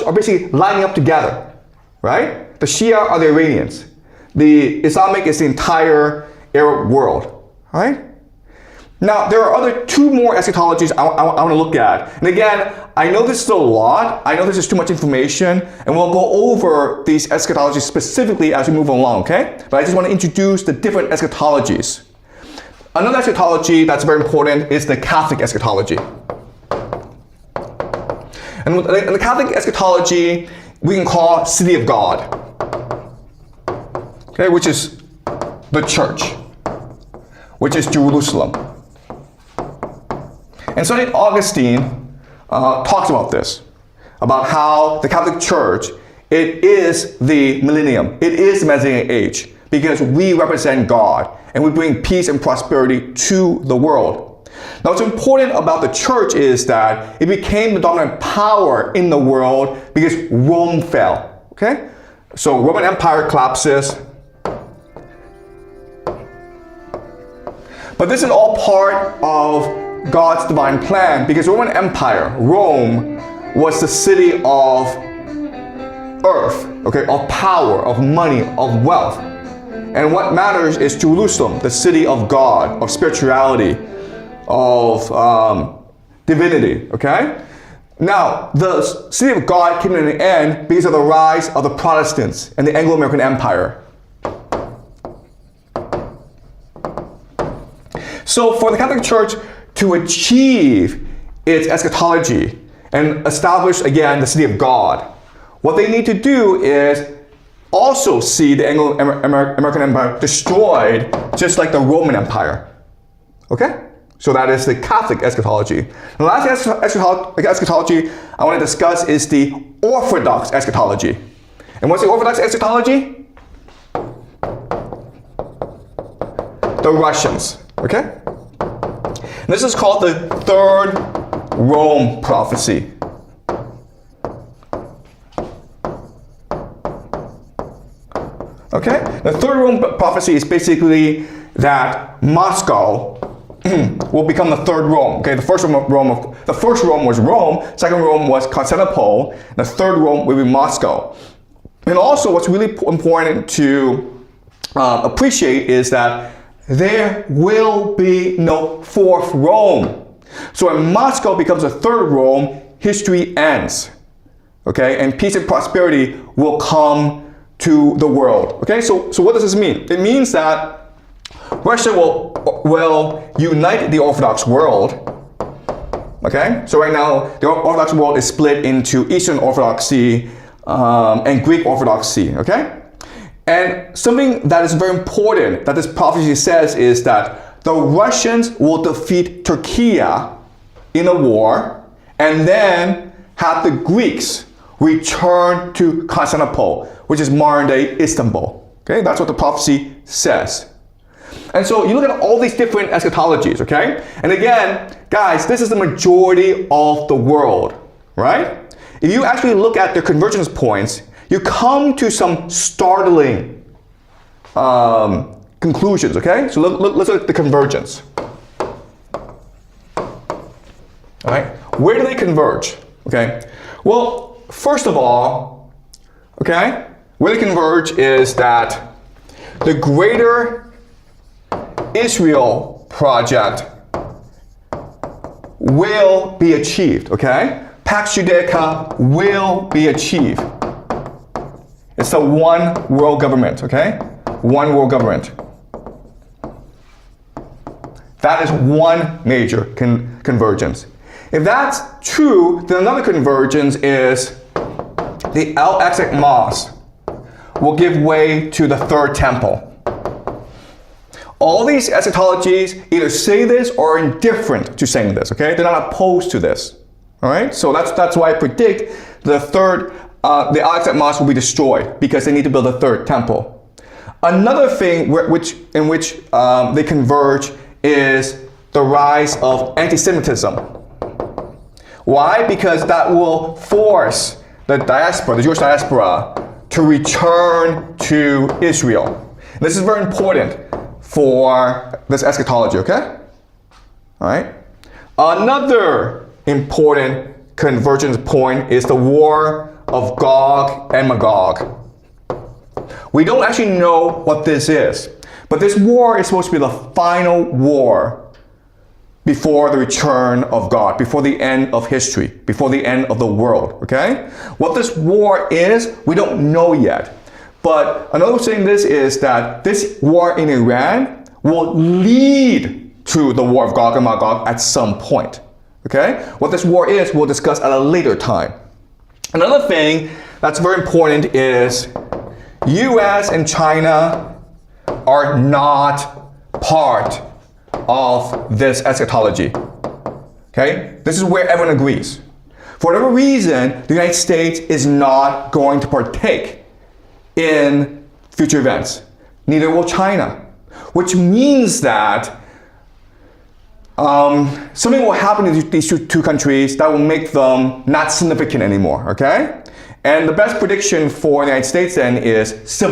are basically lining up together, right? The Shia are the Iranians. The Islamic is the entire Arab world, right? Now, there are two more eschatologies I want to look at. And again, I know this is a lot. I know this is too much information, and we'll go over these eschatologies specifically as we move along, okay? But I just want to introduce the different eschatologies. Another eschatology that's very important is the Catholic eschatology. And the Catholic eschatology, we can call City of God, okay, which is the church, which is Jerusalem. And St. Augustine talks about this, about how the Catholic Church, it is the millennium, it is the Messianic age, because we represent God and we bring peace and prosperity to the world. Now, what's important about the church is that it became the dominant power in the world because Rome fell, okay? So Roman Empire collapses. But this is all part of God's divine plan, because Roman Empire, Rome, was the city of earth, okay, of power, of money, of wealth. And what matters is Jerusalem, the city of God, of spirituality, of divinity, okay? Now, the city of God came to an end because of the rise of the Protestants and the Anglo-American Empire. So for the Catholic Church to achieve its eschatology and establish again the city of God, what they need to do is also see the Anglo-American Empire destroyed just like the Roman Empire. Okay? So that is the Catholic eschatology. The last eschatology I want to discuss is the Orthodox eschatology. And what's the Orthodox eschatology? The Russians. Okay? And this is called the Third Rome prophecy. Okay? The Third Rome prophecy is basically that Moscow will become the third Rome. Okay, the first Rome was Rome, second Rome was Constantinople, the third Rome will be Moscow. And also what's really important to appreciate is that there will be no fourth Rome. So when Moscow becomes a third Rome, history ends. Okay, and peace and prosperity will come to the world. Okay, so what does this mean? It means that Russia will unite the Orthodox world. Okay, so right now the Orthodox world is split into Eastern Orthodoxy and Greek Orthodoxy. Okay, and something that is very important that this prophecy says is that the Russians will defeat Turkey in a war and then have the Greeks return to Constantinople, which is modern day Istanbul. Okay, that's what the prophecy says. And so you look at all these different eschatologies, okay? And again, guys, this is the majority of the world, right? If you actually look at the convergence points, you come to some startling conclusions, okay? So let's look at the convergence. All right, where do they converge? Okay, well, first of all, okay, where they converge is that the greater Israel project will be achieved, okay? Pax Judaica will be achieved. It's a one world government, okay? One world government. That is one major convergence. If that's true, then another convergence is the Al-Aqsa Mosque will give way to the third temple. All these eschatologies either say this or are indifferent to saying this, okay? They're not opposed to this, all right? So that's why I predict the Al-Aqsa Mosque will be destroyed because they need to build a third temple. Another thing in which they converge is the rise of anti-Semitism. Why? Because that will force the diaspora, the Jewish diaspora, to return to Israel. And this is very important for this eschatology, okay? All right. Another important convergence point is the war of Gog and Magog. We don't actually know what this is, but this war is supposed to be the final war before the return of God, before the end of history, before the end of the world, okay? What this war is, we don't know yet. But another thing is that this war in Iran will lead to the war of Gog and Magog at some point, okay? What this war is, we'll discuss at a later time. Another thing that's very important is US and China are not part of this eschatology. Okay? This is where everyone agrees. For whatever reason, the United States is not going to partake in future events. Neither will China. Which means that something will happen to these two countries that will make them not significant anymore. Okay? And the best prediction for the United States then is civil